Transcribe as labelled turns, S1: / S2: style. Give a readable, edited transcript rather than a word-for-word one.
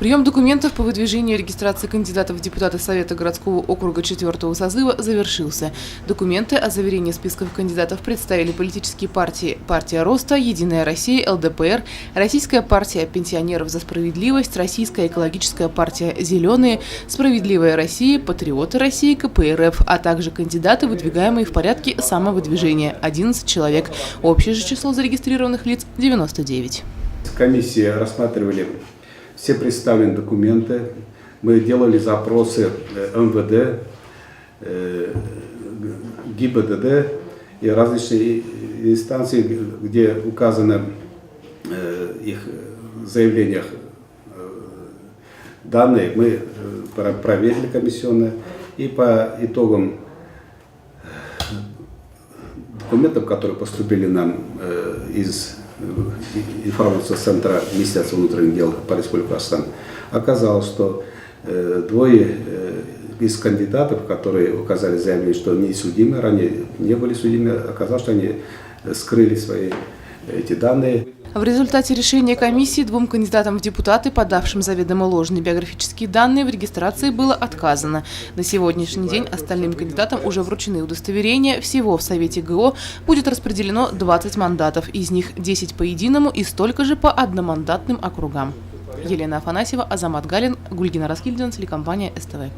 S1: Прием документов по выдвижению и регистрации кандидатов в депутаты Совета городского округа 4-го созыва завершился. Документы о заверении списков кандидатов представили политические партии «Партия Роста», «Единая Россия», ЛДПР, Российская партия пенсионеров за справедливость, Российская экологическая партия «Зеленые», Справедливая Россия, Патриоты России, КПРФ, а также кандидаты, выдвигаемые в порядке самовыдвижения – 11 человек. Общее же число зарегистрированных лиц – 99.
S2: Комиссии рассматривали все представленные документы, мы делали запросы МВД, ГИБДД и различные инстанции, где указаны их заявлениях данные, мы проверили комиссионно, и по итогам документов, которые поступили нам из информационного центра Министерства внутренних дел по Республике Казахстан, оказалось, что двое из кандидатов, которые указали заявление, что не судимы, ранее не были судимы, оказалось, что они скрыли свои эти данные.
S1: В результате решения комиссии двум кандидатам в депутаты, подавшим заведомо ложные биографические данные, в регистрации было отказано. На сегодняшний день остальным кандидатам уже вручены удостоверения. Всего в Совете ГО будет распределено 20 мандатов, из них 10 по единому и столько же по одномандатным округам. Елена Афанасьева, Азамат Галин, Гульгина Раскильдина, телекомпания СТВ.